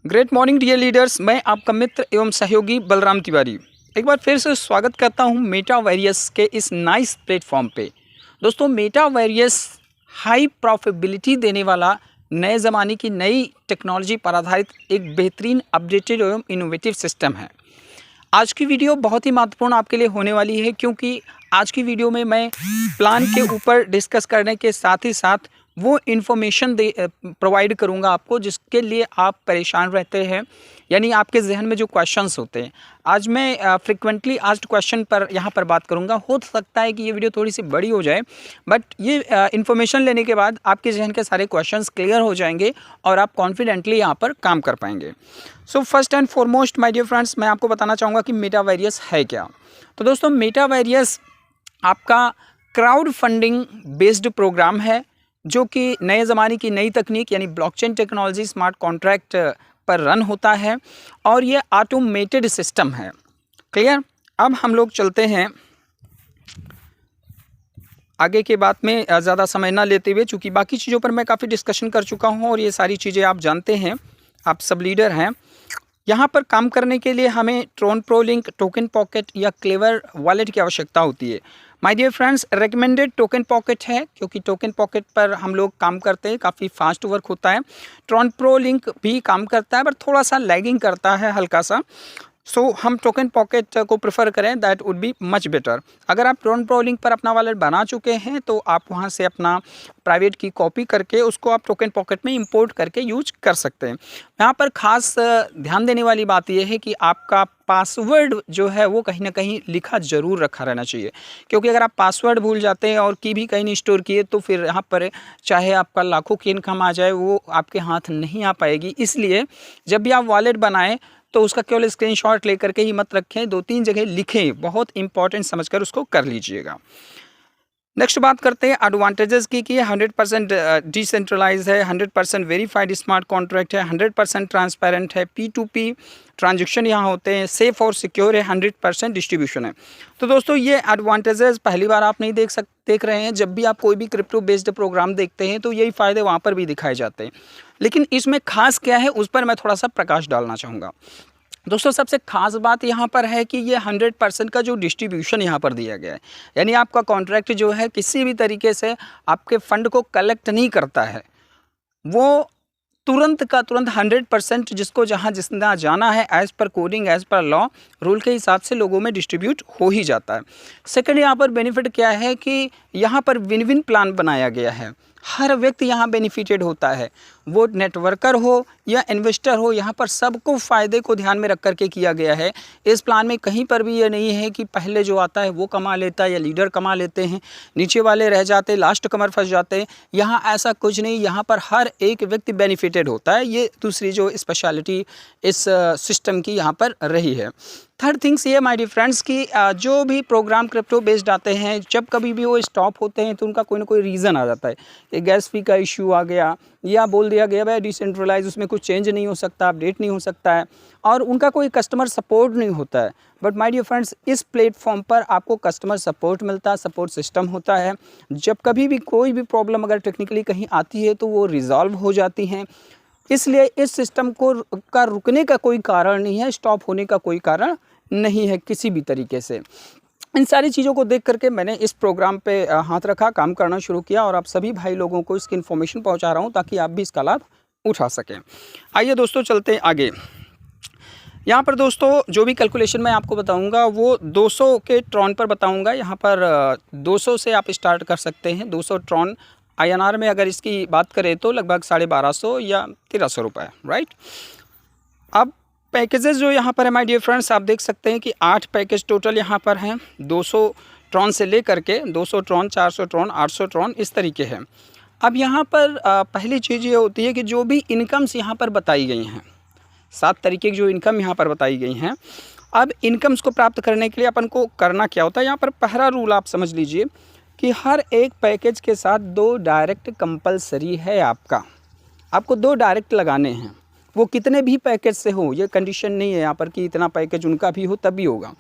Great morning dear leaders. मैं आपका मित्र एवं सहयोगी बलराम तिवारी एक बार फिर से स्वागत करता हूं मेटावेरियस के इस नाइस प्लेटफॉर्म पे। दोस्तों, मेटावेरियस हाई प्रॉफिटेबिलिटी देने वाला नए ज़माने की नई टेक्नोलॉजी पर आधारित एक बेहतरीन अपडेटेड एवं इनोवेटिव सिस्टम है। आज की वीडियो बहुत ही महत्वपूर्ण आपके लिए होने वाली है, क्योंकि आज की वीडियो में मैं प्लान के ऊपर डिस्कस करने के साथ ही साथ वो इन्फॉर्मेशन प्रोवाइड करूंगा आपको जिसके लिए आप परेशान रहते हैं, यानी आपके जहन में जो क्वेश्चंस होते हैं। आज मैं फ्रिक्वेंटली आस्क्ड क्वेश्चन पर यहाँ पर बात करूँगा। हो सकता है कि ये वीडियो थोड़ी सी बड़ी हो जाए, बट ये इन्फॉर्मेशन लेने के बाद आपके जहन के सारे क्वेश्चंस क्लियर हो जाएंगे और आप कॉन्फिडेंटली यहाँ पर काम कर पाएंगे। So first and foremost my dear friends, मैं आपको बताना चाहूँगा कि मेटावेरियस है क्या। तो दोस्तों, मेटावेरियस आपका क्राउड फंडिंग बेस्ड प्रोग्राम है, जो कि नए ज़माने की नई तकनीक यानी ब्लॉकचेन टेक्नोलॉजी स्मार्ट कॉन्ट्रैक्ट पर रन होता है और ये ऑटोमेटेड सिस्टम है। क्लियर। अब हम लोग चलते हैं आगे के बात में, ज़्यादा समय ना लेते हुए, चूँकि बाकी चीज़ों पर मैं काफ़ी डिस्कशन कर चुका हूँ और ये सारी चीज़ें आप जानते हैं, आप सब लीडर हैं। यहाँ पर काम करने के लिए हमें Tron pro link, token pocket या क्लेवर वॉलेट की आवश्यकता होती है। My dear friends, recommended token pocket है, क्योंकि टोकन पॉकेट पर हम लोग काम करते हैं, काफ़ी फास्ट वर्क होता है। ट्रॉन प्रो लिंक भी काम करता है, पर थोड़ा सा लैगिंग करता है, हल्का सा। सो हम टोकन पॉकेट को प्रेफर करें, that would be much better. अगर आप ट्रॉन प्रो लिंक पर अपना वॉलेट बना चुके हैं तो आप वहां से अपना प्राइवेट की कॉपी करके उसको आप टोकन पॉकेट में इंपोर्ट करके यूज कर सकते हैं। यहाँ पर खास ध्यान देने वाली बात यह है कि आपका पासवर्ड जो है वो कहीं ना कहीं लिखा ज़रूर रखा रहना चाहिए, क्योंकि अगर आप पासवर्ड भूल जाते हैं और की भी कहीं नहीं स्टोर किए तो फिर यहाँ पर चाहे आपका लाखों की इनकम आ जाए वो आपके हाथ नहीं आ पाएगी। इसलिए जब भी आप वॉलेट बनाएं तो उसका केवल स्क्रीनशॉट लेकर के ही मत रखें, 2-3 जगह लिखें, बहुत इंपॉर्टेंट समझकर उसको कर लीजिएगा। नेक्स्ट बात करते हैं एडवांटेजेस की कि 100% डिसेंट्रलाइज है, 100% वेरीफाइड स्मार्ट कॉन्ट्रैक्ट है, 100% ट्रांसपेरेंट है, P2P ट्रांजेक्शन यहाँ होते हैं, सेफ और सिक्योर है, 100% डिस्ट्रीब्यूशन है। तो दोस्तों, ये एडवांटेजेस पहली बार आप नहीं देख रहे हैं। जब भी आप कोई भी क्रिप्टो बेस्ड प्रोग्राम देखते हैं तो यही फ़ायदे वहाँ पर भी दिखाए जाते हैं, लेकिन इसमें खास क्या है उस पर मैं थोड़ा सा प्रकाश डालना चाहूँगा। दोस्तों, सबसे खास बात यहाँ पर है कि ये 100% का जो डिस्ट्रीब्यूशन यहाँ पर दिया गया है, यानी आपका कॉन्ट्रैक्ट जो है किसी भी तरीके से आपके फंड को कलेक्ट नहीं करता है, वो तुरंत का तुरंत 100% जिसको जहाँ जितना जाना है as per coding, as per law rule के हिसाब से लोगों में डिस्ट्रीब्यूट हो ही जाता है। सेकंड, यहाँ पर बेनिफिट क्या है कि यहाँ पर विन विन प्लान बनाया गया है, हर व्यक्ति यहाँ बेनिफिटेड होता है, वो नेटवर्कर हो या इन्वेस्टर हो, यहाँ पर सबको फ़ायदे को ध्यान में रख करके किया गया है। इस प्लान में कहीं पर भी ये नहीं है कि पहले जो आता है वो कमा लेता है या लीडर कमा लेते हैं, नीचे वाले रह जाते, लास्ट कमर फंस जाते हैं। यहाँ ऐसा कुछ नहीं, यहाँ पर हर एक व्यक्ति बेनिफिटेड होता है। ये दूसरी जो स्पेशलिटी इस सिस्टम की यहाँ पर रही है। थर्ड थिंग्स ये माय डियर फ्रेंड्स कि जो भी प्रोग्राम क्रिप्टो बेस्ड आते हैं, जब कभी भी वो स्टॉप होते हैं तो उनका कोई ना कोई रीज़न आ जाता है कि गैस फी का इश्यू आ गया, या बोल दिया गया भाई डिसेंट्रलाइज, उसमें कुछ चेंज नहीं हो सकता, अपडेट नहीं हो सकता है, और उनका कोई कस्टमर सपोर्ट नहीं होता है। बट माय डियर फ्रेंड्स, इस प्लेटफॉर्म पर आपको कस्टमर सपोर्ट मिलता है, सपोर्ट सिस्टम होता है। जब कभी भी कोई भी प्रॉब्लम अगर टेक्निकली कहीं आती है तो वो रिजॉल्व हो जाती हैं। इसलिए इस सिस्टम को का रुकने का कोई कारण नहीं है, स्टॉप होने का कोई कारण नहीं है किसी भी तरीके से। इन सारी चीज़ों को देख करके मैंने इस प्रोग्राम पे हाथ रखा, काम करना शुरू किया और आप सभी भाई लोगों को इसकी इन्फॉर्मेशन पहुंचा रहा हूं ताकि आप भी इसका लाभ उठा सकें। आइए दोस्तों, चलते हैं आगे। यहाँ पर दोस्तों जो भी कैलकुलेशन मैं आपको बताऊंगा वो 200 के ट्रॉन पर बताऊंगा। यहाँ पर 200 से आप स्टार्ट कर सकते हैं। 200 ट्रॉन INR में अगर इसकी बात करें तो लगभग 1250 या 1300 रुपये, राइट। अब पैकेजेस जो यहाँ पर है माय डियर फ्रेंड्स, आप देख सकते हैं कि 8 पैकेज टोटल यहाँ पर हैं। 200 ट्रॉन से लेकर के 200 ट्रॉन, 400 ट्रॉन, 800 ट्रॉन, इस तरीके हैं। अब यहाँ पर पहली चीज़ ये होती है कि जो भी इनकम्स यहाँ पर बताई गई हैं, 7 तरीके की जो इनकम यहाँ पर बताई गई हैं, अब इनकम्स को प्राप्त करने के लिए अपन को करना क्या होता है। यहाँ पर पहला रूल आप समझ लीजिए कि हर एक पैकेज के साथ 2 डायरेक्ट कंपलसरी है। आपको 2 डायरेक्ट लगाने हैं, वो कितने भी पैकेज से हो, ये कंडीशन नहीं है यहाँ पर कि इतना पैकेज उनका भी हो तभी होगा।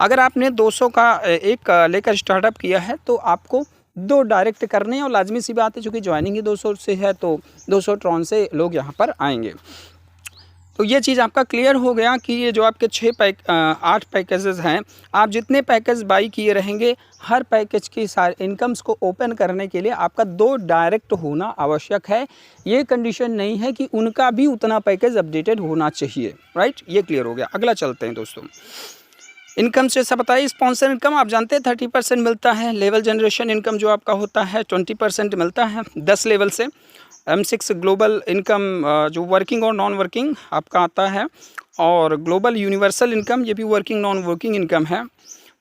अगर आपने 200 का एक लेकर स्टार्टअप किया है तो आपको 2 डायरेक्ट करने हैं, और लाजमी सी बात है चूँकि ज्वाइनिंग ही 200 से है तो 200 ट्रॉन से लोग यहाँ पर आएंगे। तो ये चीज़ आपका क्लियर हो गया कि ये जो आपके 8 पैकेजेस हैं, आप जितने पैकेज बाई किए रहेंगे, हर पैकेज की सारी इनकम्स को ओपन करने के लिए आपका 2 डायरेक्ट होना आवश्यक है। ये कंडीशन नहीं है कि उनका भी उतना पैकेज अपडेटेड होना चाहिए, राइट। ये क्लियर हो गया। अगला चलते हैं दोस्तों। इनकम से सब बताइए। स्पॉन्सर इनकम आप जानते हैं 30% मिलता है। लेवल जनरेशन इनकम जो आपका होता है 20% मिलता है 10 लेवल से। M6 ग्लोबल इनकम जो वर्किंग और नॉन वर्किंग आपका आता है, और ग्लोबल यूनिवर्सल इनकम ये भी वर्किंग नॉन वर्किंग इनकम है।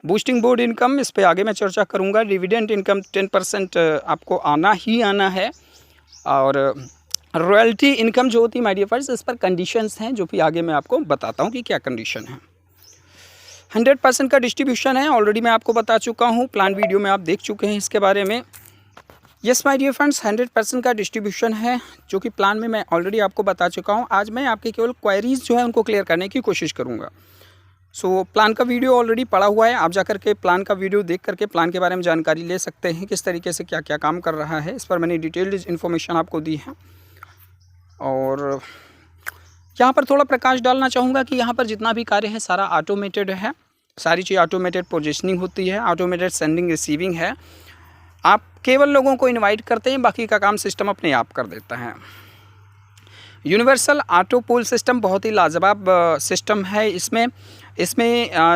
बूस्टिंग बोर्ड इनकम इस पे आगे मैं चर्चा करूँगा। डिविडेंड इनकम 10% आपको आना ही आना है। और रॉयल्टी इनकम जो होती है माय डियर फ्रेंड्स, इस पर कंडीशंस हैं जो भी आगे मैं आपको बताता हूँ कि क्या कंडीशन है। 100% का डिस्ट्रीब्यूशन है, ऑलरेडी मैं आपको बता चुका हूँ, प्लान वीडियो में आप देख चुके हैं इसके बारे में। यस माय डियर फ्रेंड्स, 100% का डिस्ट्रीब्यूशन है जो कि प्लान में मैं ऑलरेडी आपको बता चुका हूँ। आज मैं आपके केवल क्वेरीज जो है उनको क्लियर करने की कोशिश करूँगा। सो प्लान का वीडियो ऑलरेडी पड़ा हुआ है, आप जाकर के प्लान का वीडियो देख करके प्लान के बारे में जानकारी ले सकते हैं, किस तरीके से क्या क्या काम कर रहा है। इस पर मैंने डिटेल्ड इन्फॉर्मेशन आपको दी है। और यहाँ पर थोड़ा प्रकाश डालना चाहूँगा कि यहाँ पर जितना भी कार्य है सारा ऑटोमेटेड है। सारी चीज़ ऑटोमेटेड पोजीशनिंग होती है, ऑटोमेटेड सेंडिंग रिसीविंग है। आप केवल लोगों को इनवाइट करते हैं, बाकी का काम सिस्टम अपने आप कर देता है। यूनिवर्सल ऑटो पूल सिस्टम बहुत ही लाजवाब सिस्टम है। इसमें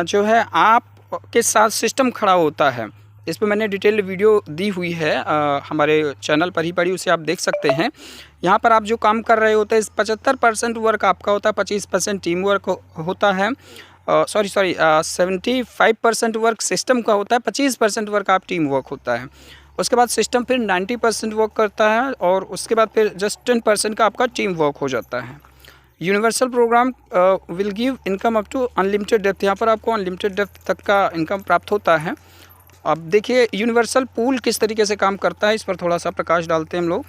जो है आप के साथ सिस्टम खड़ा होता है। इस पर मैंने डिटेल्ड वीडियो दी हुई है, हमारे चैनल पर ही पड़ी, उसे आप देख सकते हैं। यहाँ पर आप जो काम कर रहे होते हैं 75% वर्क आपका होता है, 25% टीम वर्क होता है। 75% वर्क सिस्टम का होता है, 25% वर्क आप टीम वर्क होता है। उसके बाद सिस्टम फिर 90% वर्क करता है, और उसके बाद फिर जस्ट 10% का आपका टीम वर्क हो जाता है। Universal program will give income up to unlimited depth. यहाँ पर आपको अनलिमिटेड डेप्थ तक का इनकम प्राप्त होता है। अब देखिए यूनिवर्सल पूल किस तरीके से काम करता है, इस पर थोड़ा सा प्रकाश डालते हैं हम लोग।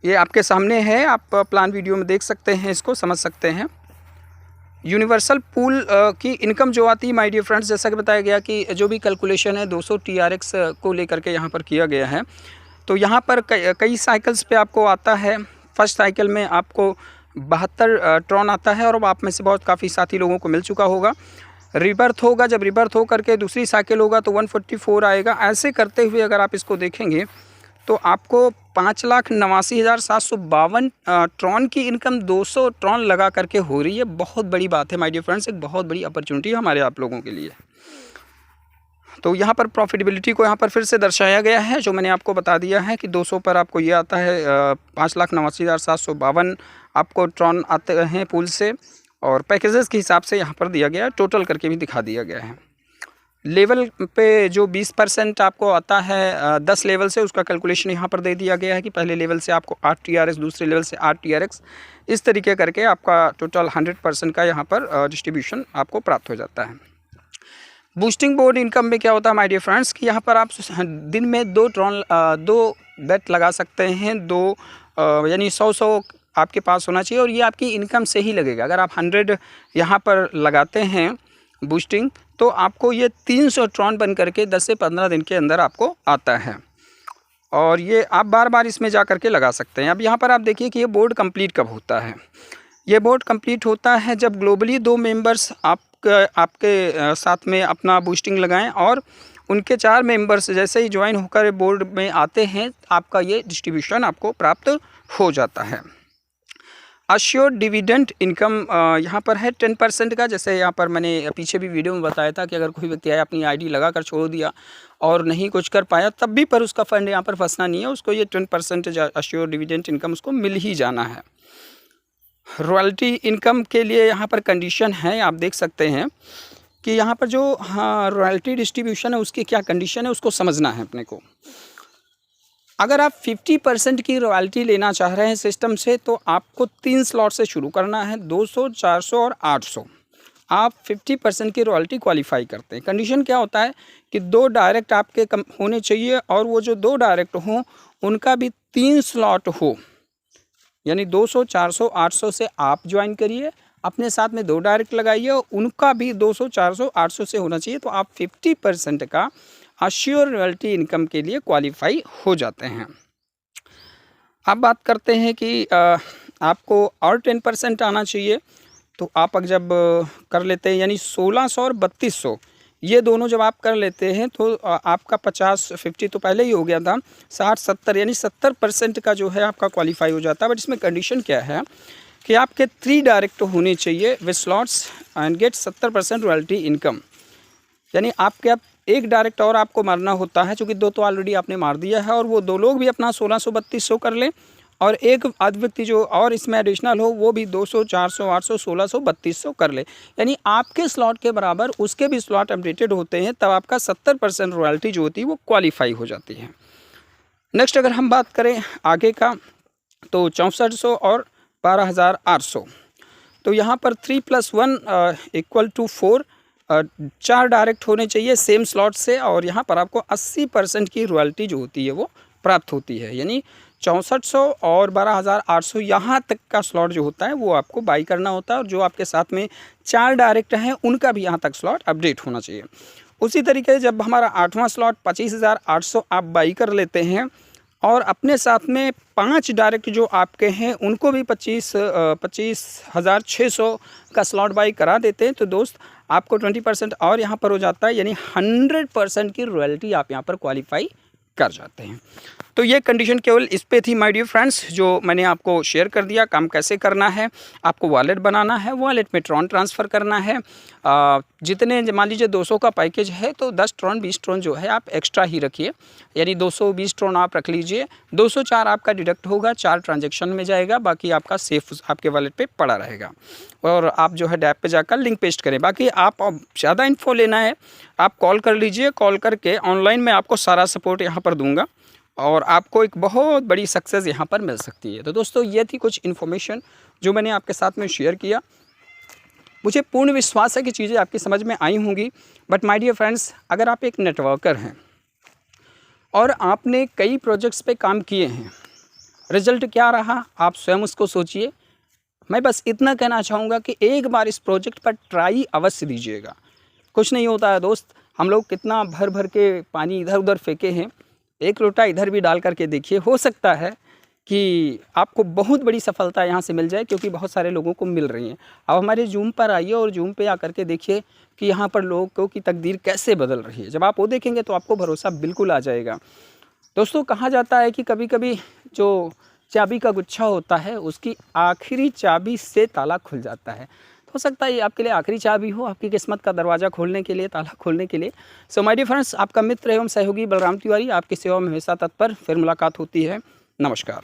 ये आपके सामने है, आप प्लान वीडियो में देख सकते हैं, इसको समझ सकते हैं। यूनिवर्सल पूल की इनकम जो आती है माय डियर फ्रेंड्स, जैसा कि बताया गया कि जो भी कैलकुलेशन है 200 TRX को लेकर के यहाँ पर किया गया है। तो यहाँ पर कई साइकिल्स पे आपको आता है। फर्स्ट साइकिल में आपको 72 ट्रॉन आता है, और आप में से बहुत काफ़ी साथी लोगों को मिल चुका होगा। रिबर्थ होगा, जब रिबर्थ हो करके दूसरी साइकिल होगा तो 144 आएगा। ऐसे करते हुए अगर आप इसको देखेंगे तो आपको 5,89,752 ट्रॉन की इनकम 200 ट्रॉन लगा करके हो रही है। बहुत बड़ी बात है माय डियर फ्रेंड्स, एक बहुत बड़ी अपॉर्चुनिटी है हमारे आप लोगों के लिए। तो यहाँ पर प्रॉफिटेबिलिटी को यहाँ पर फिर से दर्शाया गया है, जो मैंने आपको बता दिया है कि 200 पर आपको ये आता है 5,89,752 आपको ट्रॉन आते हैं पूल से, और पैकेजेस के हिसाब से यहाँ पर दिया गया है, टोटल करके भी दिखा दिया गया है। लेवल पे जो 20% आपको आता है 10 लेवल से, उसका कैलकुलेशन यहाँ पर दे दिया गया है कि पहले लेवल से आपको 8 TRX, दूसरे लेवल से 8 TRX, इस तरीके करके आपका टोटल 100% का यहाँ पर डिस्ट्रीब्यूशन आपको प्राप्त हो जाता है। बूस्टिंग बोर्ड इनकम में क्या होता है माय डियर फ्रेंड्स कि यहाँ पर आप दिन में 2 बेट लगा सकते हैं, यानी 100 आपके पास होना चाहिए, और ये आपकी इनकम से ही लगेगा। अगर आप 100 यहाँ पर लगाते हैं बूस्टिंग, तो आपको ये 300 ट्रॉन बन करके 10 से 15 दिन के अंदर आपको आता है, और ये आप बार बार इसमें जा करके लगा सकते हैं। अब यहाँ पर आप देखिए कि ये बोर्ड कंप्लीट कब होता है। ये बोर्ड कंप्लीट होता है जब ग्लोबली 2 मेंबर्स आपके साथ में अपना बूस्टिंग लगाएं, और उनके 4 मेंबर्स जैसे ही ज्वाइन होकर बोर्ड में आते हैं, आपका ये डिस्ट्रीब्यूशन आपको प्राप्त हो जाता है। अश्योर्ड डिविडेंड इनकम यहाँ पर है 10% का। जैसे यहाँ पर मैंने पीछे भी वीडियो में बताया था कि अगर कोई व्यक्ति आया अपनी आईडी लगा कर छोड़ दिया और नहीं कुछ कर पाया, तब भी पर उसका फंड यहाँ पर फंसना नहीं है, उसको ये 10% अश्योर्ड डिविडेंड इनकम उसको मिल ही जाना है। रॉयल्टी इनकम के लिए यहाँ पर कंडीशन है, आप देख सकते हैं कि यहाँ पर जो रॉयल्टी डिस्ट्रीब्यूशन है उसकी क्या कंडीशन है, उसको समझना है अपने को। अगर आप 50% की रॉयल्टी लेना चाह रहे हैं सिस्टम से, तो आपको 3 स्लॉट से शुरू करना है, 200, 400 और 800। आप 50% की रॉयल्टी क्वालिफाई करते हैं। कंडीशन क्या होता है कि 2 डायरेक्ट आपके होने चाहिए, और वो जो 2 डायरेक्ट हों उनका भी 3 स्लॉट हो, यानी 200, 400, 800 से आप ज्वाइन करिए, अपने साथ में 2 डायरेक्ट लगाइए, उनका भी 200, 400, 800 से होना चाहिए, तो आप 50% का अश्योर रॉयल्टी इनकम के लिए क्वालिफाई हो जाते हैं। अब बात करते हैं कि आपको और 10% आना चाहिए। तो आप अगर जब कर लेते हैं यानी 1600 और 3200 ये दोनों जब आप कर लेते हैं तो आपका 50 तो पहले ही हो गया था, 60-70 यानी 70% का जो है आपका क्वालिफाई हो जाता है। बट इसमें कंडीशन क्या है कि आपके 3 डायरेक्ट होने चाहिए with slots and get 70% royalty income. यानी आपके अब एक डायरेक्ट और आपको मारना होता है, चूँकि 2 तो ऑलरेडी आपने मार दिया है, और वो 2 लोग भी अपना 1600-3200 कर लें, और एक आध व्यक्ति जो और इसमें एडिशनल हो वो भी 200, 400, 800, 1600, 3200 कर ले। यानी आपके स्लॉट के बराबर उसके भी स्लॉट अपडेटेड होते हैं, तब आपका 70% रॉयल्टी जो होती है वो क्वालिफाई हो जाती है। नेक्स्ट अगर हम बात करें आगे का, तो 6400 और 12800। तो यहाँ पर 3 + 1 = 4, 4 डायरेक्ट होने चाहिए सेम स्लॉट से, और यहाँ पर आपको 80% की रॉयल्टी जो होती है वो प्राप्त होती है। यानी 6400 और 12800 यहाँ तक का स्लॉट जो होता है वो आपको बाई करना होता है, और जो आपके साथ में 4 डायरेक्ट हैं उनका भी यहाँ तक स्लॉट अपडेट होना चाहिए। उसी तरीके से जब हमारा 8वां स्लॉट 25,800 आप बाई कर लेते हैं, और अपने साथ में 5 डायरेक्ट जो आपके हैं उनको भी 25,600 का स्लॉट बाई करा देते हैं, तो दोस्त आपको 20% और यहाँ पर हो जाता है, यानी 100% की रॉयल्टी आप यहाँ पर क्वालिफाई कर जाते हैं। तो ये कंडीशन केवल इस पे थी माय डियर फ्रेंड्स, जो मैंने आपको शेयर कर दिया। काम कैसे करना है, आपको वॉलेट बनाना है, वॉलेट में ट्रॉन ट्रांसफ़र करना है। जितने मान लीजिए 200 का पैकेज है तो 10 ट्रॉन 20 ट्रॉन जो है आप एक्स्ट्रा ही रखिए, यानी 220 ट्रॉन आप रख लीजिए। 204 आपका डिडक्ट होगा, 4 ट्रांजेक्शन में जाएगा, बाकी आपका सेफ आपके वॉलेट पे पड़ा रहेगा। और आप जो है डैप पे जाकर लिंक पेस्ट करें। बाकी आप ज़्यादा इन्फो लेना है आप कॉल कर लीजिए, कॉल करके ऑनलाइन मैं आपको सारा सपोर्ट यहाँ पर दूँगा, और आपको एक बहुत बड़ी सक्सेस यहाँ पर मिल सकती है। तो दोस्तों ये थी कुछ इन्फॉर्मेशन जो मैंने आपके साथ में शेयर किया। मुझे पूर्ण विश्वास है कि चीज़ें आपकी समझ में आई होंगी। बट माय डियर फ्रेंड्स, अगर आप एक नेटवर्कर हैं और आपने कई प्रोजेक्ट्स पे काम किए हैं, रिज़ल्ट क्या रहा आप स्वयं उसको सोचिए। मैं बस इतना कहना चाहूँगा कि एक बार इस प्रोजेक्ट पर ट्राई अवश्य दीजिएगा। कुछ नहीं होता है दोस्त, हम लोग कितना भर भर के पानी इधर उधर फेंके हैं, एक लोटा इधर भी डाल करके देखिए, हो सकता है कि आपको बहुत बड़ी सफलता यहाँ से मिल जाए, क्योंकि बहुत सारे लोगों को मिल रही है। अब हमारे जूम पर आइए और जूम पे आकर के देखिए कि यहाँ पर लोगों की तकदीर कैसे बदल रही है। जब आप वो देखेंगे तो आपको भरोसा बिल्कुल आ जाएगा। दोस्तों कहा जाता है कि कभी कभी जो चाबी का गुच्छा होता है उसकी आखिरी चाबी से ताला खुल जाता है। हो सकता है ये आपके लिए आखिरी चाबी हो, आपकी किस्मत का दरवाज़ा खोलने के लिए, ताला खोलने के लिए। सो माय डियर फ्रेंड्स, आपका मित्र एवं सहयोगी बलराम तिवारी आपकी सेवा में हमेशा तत्पर। फिर मुलाकात होती है। नमस्कार।